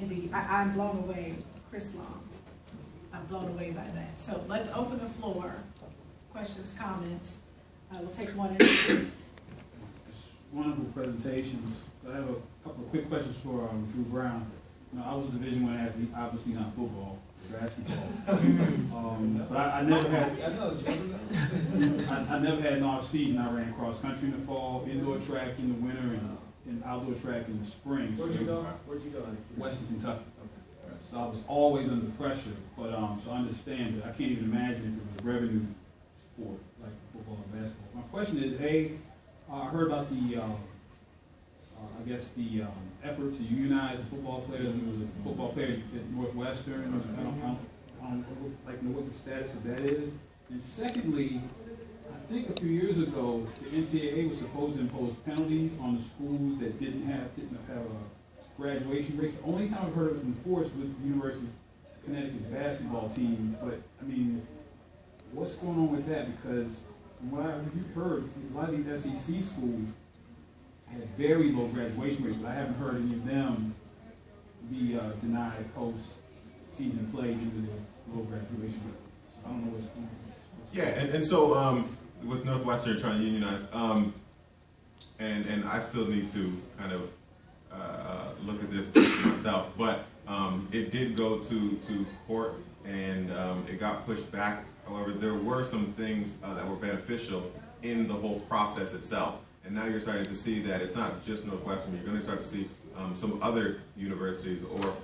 Indeed, I'm blown away, Chris Long. I'm blown away by that. So let's open the floor. Questions, comments. We'll take one at a time. Wonderful presentations. I have a couple of quick questions for Drew Brown. You know, I was a Division I athlete, obviously not football, basketball. But I never had. I never had an off season. I ran cross country in the fall, indoor track in the winter, and outdoor track in the spring. Where'd you go? Western Kentucky. So I was always under pressure. But so I understand that I can't even imagine if it was a revenue sport like football and basketball. My question is, I heard about the I guess the effort to unionize the football players. There was a football player at Northwestern. I don't know what the status of that is. And secondly, I think a few years ago, the NCAA was supposed to impose penalties on the schools that didn't have a graduation rate. The only time I've heard of it enforced was the University of Connecticut's basketball team. But I mean, what's going on with that? Because from what I've heard, a lot of these SEC schools had very low graduation rates, but I haven't heard any of them be denied post-season play due to the low graduation rate. So I don't know what's going on. Yeah, and so with Northwestern trying to unionize, and I still need to kind of look at this myself, but it did go to court, and it got pushed back. However, there were some things that were beneficial in the whole process itself. And now you're starting to see that it's not just Northwestern. You're going to start to see some other universities or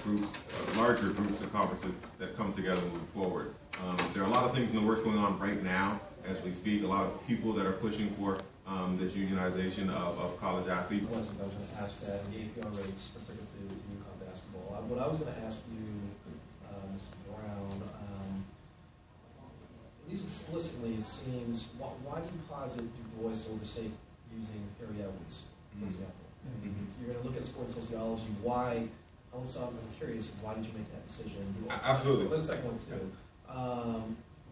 groups, larger groups and conferences that come together and move forward. There are a lot of things in the works going on right now as we speak. A lot of people that are pushing for this unionization of college athletes. I was going to ask that the APR rates particular to UConn basketball. What I was going to ask you, Mr. Brown, at least explicitly, it seems, why do you posit Du Bois overstate using Harry Edwards, for example? If you're going to look at sports sociology, why? I'm curious, why did you make that decision? Absolutely. Let's second one too.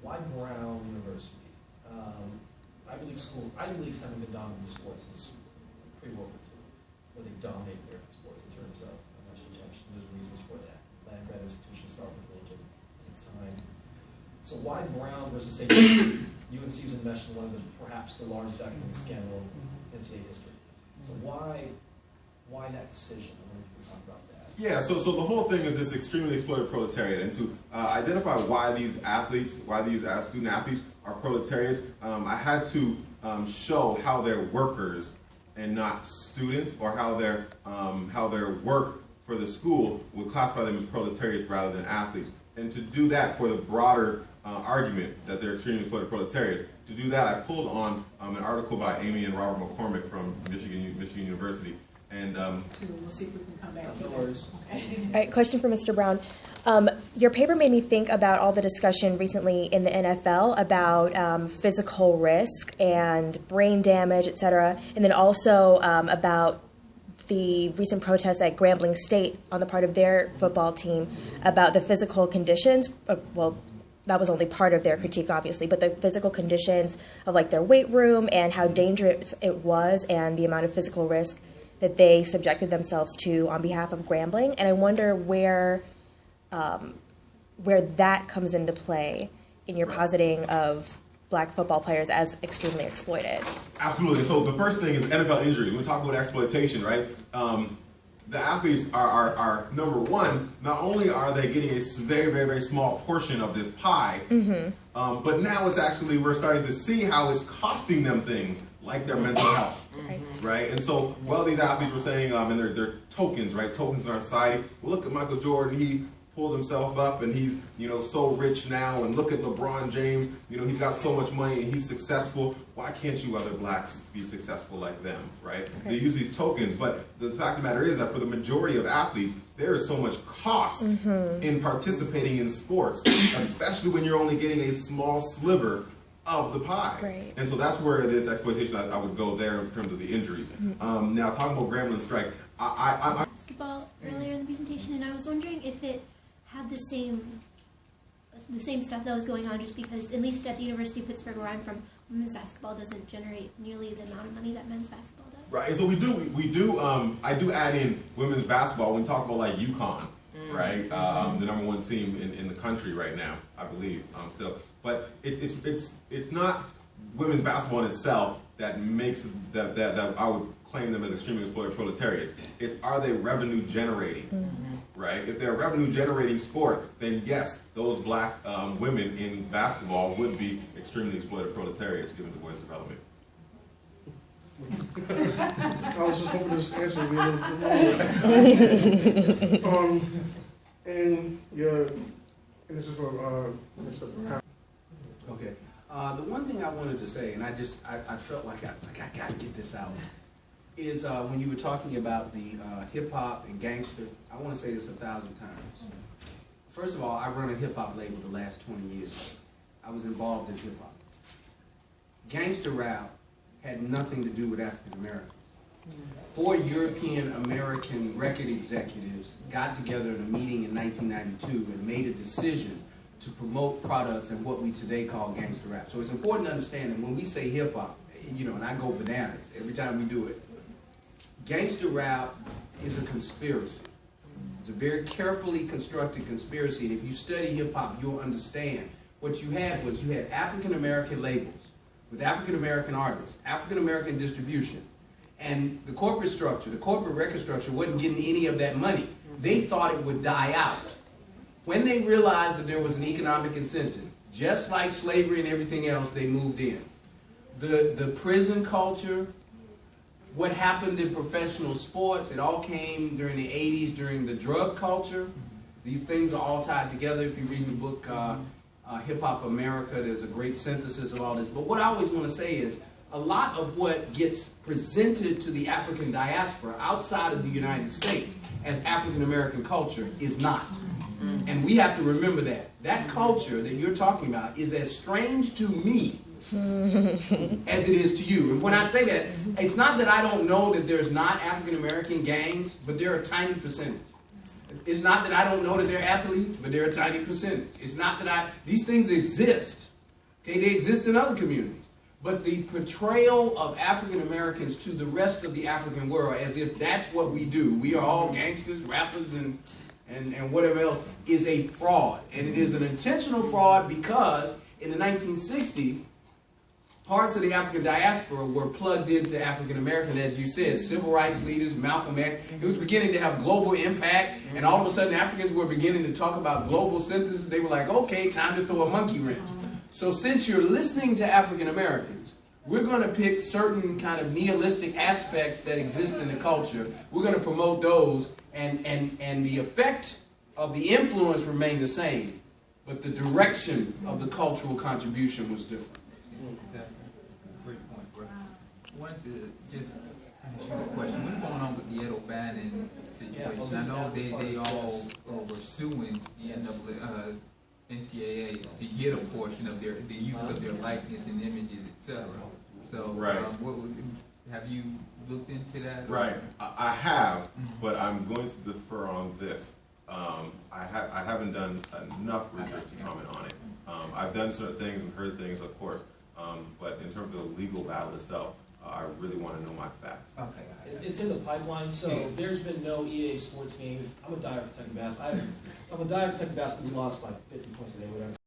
Why Brown University? Ivy Leagues haven't been dominant in sports since pre-World War II, where they dominate American sports in terms of national championship. There's reasons for that. Land-grant institutions start with Lincoln. It takes time. So why Brown versus, say, UNC's enmeshed in one of perhaps the largest academic scandal in NCAA history? So why that decision? I wonder if you can talk about that. Yeah, so the whole thing is this extremely exploited proletariat, and to identify why these athletes, student athletes are proletariats, I had to show how they're workers and not students, or how their work for the school would classify them as proletariats rather than athletes. And to do that for the broader argument that they're extremely exploited proletariats, to do that I pulled on an article by Amy and Robert Mocombe from Michigan University. And we'll see if we can come back to that. Okay. All right, question for Mr. Brown. Your paper made me think about all the discussion recently in the NFL about physical risk and brain damage, et cetera, and then also about the recent protests at Grambling State on the part of their football team about the physical conditions. Well, that was only part of their critique, obviously, but the physical conditions of like their weight room and how dangerous it was and the amount of physical risk that they subjected themselves to on behalf of Grambling. And I wonder where that comes into play in your positing of black football players as extremely exploited. Absolutely. So the first thing is NFL injury. When we talk about exploitation, right? The athletes are number one. Not only are they getting a very, very, very small portion of this pie, but now it's actually, we're starting to see how it's costing them things like their mental health, right? And so, well, these athletes were saying, and they're tokens, right? Tokens in our society. Well, look at Michael Jordan. He pulled himself up, and he's, so rich now. And look at LeBron James. He's got so much money and he's successful. Why can't you other blacks be successful like them, right? Okay. They use these tokens, but the fact of the matter is that for the majority of athletes, there is so much cost in participating in sports, especially when you're only getting a small sliver of the pie. Right. And so that's where this exploitation, I would go there in terms of the injuries. Now, talking about Grambling strike, I basketball earlier in the presentation, and I was wondering if it had the same stuff that was going on, just because, at least at the University of Pittsburgh, where I'm from, women's basketball doesn't generate nearly the amount of money that men's basketball does. Right, and so we do. I do add in women's basketball when we talk about like UConn, right? The #1 team in the country right now, I believe, still. But it's not women's basketball in itself that makes that I would claim them as extremely exploited proletariats. It's, are they revenue generating, right? If they're a revenue generating sport, then yes, those black women in basketball would be extremely exploited proletariats given the boys' development. I was just hoping this answer would be a little bit longer. And this is for Mr. Brown. Okay. The one thing I wanted to say, and I felt like I got to get this out, is when you were talking about the hip hop and gangster. I want to say this 1,000 times. First of all, I run a hip hop label the last 20 years. I was involved in hip hop. Gangster rap had nothing to do with African Americans. 4 European American record executives got together in a meeting in 1992 and made a decision to promote products and what we today call gangster rap. So it's important to understand that when we say hip hop, and I go bananas every time we do it, gangster rap is a conspiracy. It's a very carefully constructed conspiracy, and if you study hip hop, you'll understand. What you had was you had African American labels with African American artists, African American distribution, and the corporate structure, the corporate record structure wasn't getting any of that money. They thought it would die out. When they realized that there was an economic incentive, just like slavery and everything else, they moved in. The prison culture, what happened in professional sports, it all came during the 80s, during the drug culture. These things are all tied together. If you read the book Hip Hop America, there's a great synthesis of all this. But what I always want to say is, a lot of what gets presented to the African diaspora outside of the United States as African American culture is not. And we have to remember that. That culture that you're talking about is as strange to me as it is to you. And when I say that, it's not that I don't know that there's not African American gangs, but they're a tiny percentage. It's not that I don't know that they're athletes, but they're a tiny percentage. It's not that these things exist. Okay, they exist in other communities. But the portrayal of African Americans to the rest of the African world as if that's what we do, we are all gangsters, rappers, and whatever else, is a fraud. And it is an intentional fraud because in the 1960s, parts of the African diaspora were plugged into African American, as you said, civil rights leaders, Malcolm X. It was beginning to have global impact, and all of a sudden Africans were beginning to talk about global synthesis. They were like, okay, time to throw a monkey wrench. So since you're listening to African Americans, we're going to pick certain kind of nihilistic aspects that exist in the culture. We're going to promote those, and the effect of the influence remained the same, but the direction of the cultural contribution was different. Great point, bro. I wanted to just ask you a question. What's going on with the Ed O'Bannon situation? I know they all were suing the NCAA to get a portion of the use of their likeness and images, etc. So, right. Have you looked into that? Right, I have, but I'm going to defer on this. I haven't done enough research to comment on it. I've done certain things and heard things, of course, but in terms of the legal battle itself, I really want to know my facts. Okay. It's in the pipeline, so there's been no EA sports game. I'm a diehard Kentucky basketball. I'm a diehard Kentucky basketball. We lost by 50 points today, whatever.